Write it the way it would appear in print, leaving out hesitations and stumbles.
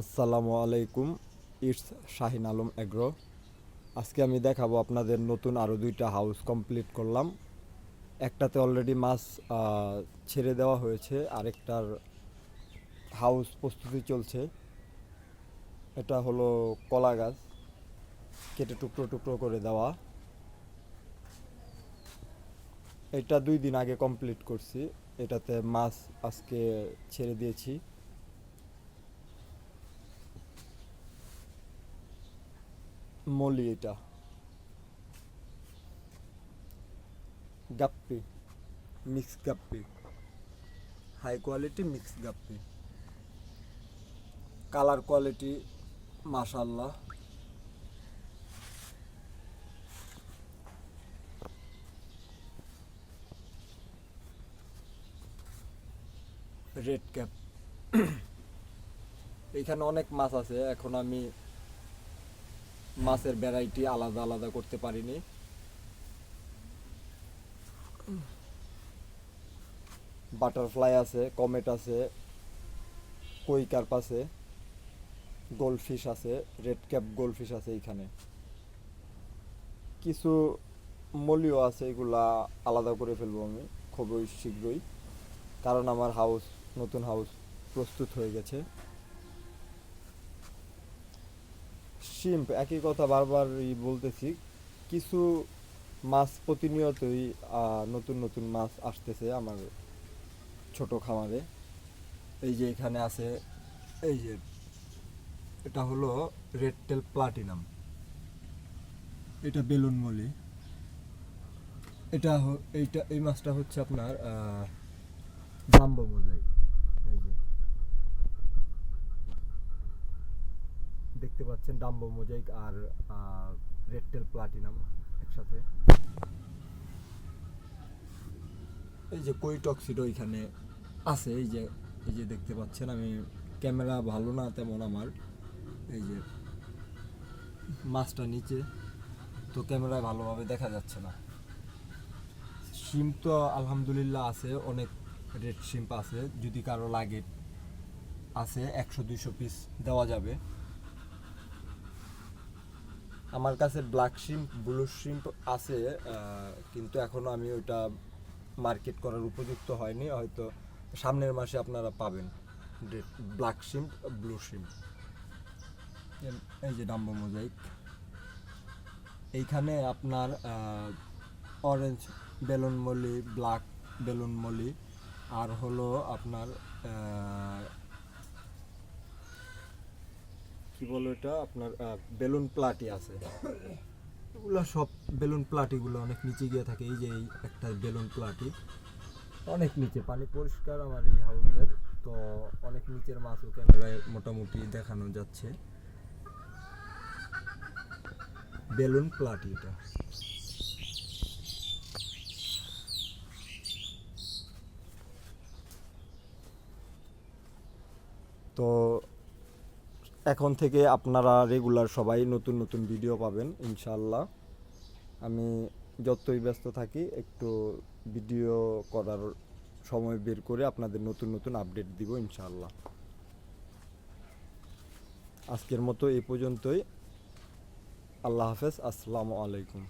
আসসালামু আলাইকুম। It's Shahin Alam Agro. আজকে আমি দেখাবো আপনাদের নতুন আরও দুইটা হাউস কমপ্লিট করলাম। একটাতে অলরেডি মাছ ছেড়ে দেওয়া হয়েছে, আরেকটার হাউস প্রস্তুতি চলছে। এটা হলো কলা গাছ, কেটে টুকরো টুকরো করে দেওয়া। এটা 2 দিন আগে কমপ্লিট করছি। এটাতে মাছ আজকে ছেড়ে দিয়েছি। মলি, এটা guppy, mix guppy, high quality mix guppy. Colour quality মাশাআল্লাহ। Red cap. এখানে অনেক মাছ আছে, এখন আমি মাছের ভ্যারাইটি আলাদা আলাদা করতে পারিনি। বাটারফ্লাই আছে, কমেট আছে, কই কার্প আছে, গোল্ডফিশ আছে, রেড ক্যাপ গোল্ডফিশ আছে। এইখানে কিছু মলিও আছে, এগুলা আলাদা করে ফেলবো আমি খুবই শীঘ্রই, কারণ আমার নতুন হাউস প্রস্তুত হয়ে গেছে। শিম্প একই কথা বারবার বলতেছি। কিছু মাছ প্রতিনিয়তই নতুন নতুন মাছ আসতেছে আমার ছোট খামারে। এই যে এখানে আছে, এই যে এটা হলো রেড টেল প্লাটিনাম, এটা বেলুন মলি। এই মাছটা হচ্ছে আপনার জাম্বো মোজাইক। এই যে দেখতে পাচ্ছেন ডাম্বো মোজাইক আর রেড টেল প্লাটিনাম একসাথে। এই যে কই টক্সিডো এখানে আছে। এই যে দেখতে পাচ্ছেন, আমি ক্যামেরা ভালো না তেমন আমার, এই যে মাছটা নিচে, তো ক্যামেরায় ভালোভাবে দেখা যাচ্ছে না। শিম্প তো আলহামদুলিল্লাহ আছে, অনেক রেড শিম্প আছে, যদি কারো লাগে আছে 100-200 পিস দেওয়া যাবে। আমার কাছে ব্ল্যাক শিম্প, ব্লু শিম্প আছে, কিন্তু এখনও আমি ওইটা মার্কেট করার উপযুক্ত হয়নি। হয়তো সামনের মাসে আপনারা পাবেন ব্ল্যাক শিম্প, ব্লু শিম্প। এই যে ডাম্বো মোজাইক। এইখানে আপনার orange balloon molly, black balloon molly, আর হলো আপনার কি বলো এটা, আপনার বেলুন প্লাটি আছে। এগুলো সব বেলুন প্লাটিগুলো অনেক নিচে গিয়ে থাকে। এই যে এই একটা বেলুন প্লাটি অনেক নিচে, পানি পরিষ্কার আমার এই হাউসের, তো অনেক নিচের মাছও ক্যামেরায় মোটামুটি দেখানো যাচ্ছে। বেলুন প্লাটি এটা। তো এখন থেকে আপনারা রেগুলার সবাই নতুন নতুন ভিডিও পাবেন ইনশাল্লাহ। আমি যতই ব্যস্ত থাকি, একটু ভিডিও করার সময় বের করে আপনাদের নতুন নতুন আপডেট দিব ইনশাল্লাহ। আজকের মতো এই পর্যন্তই। আল্লাহ হাফেজ, আসসালামু আলাইকুম।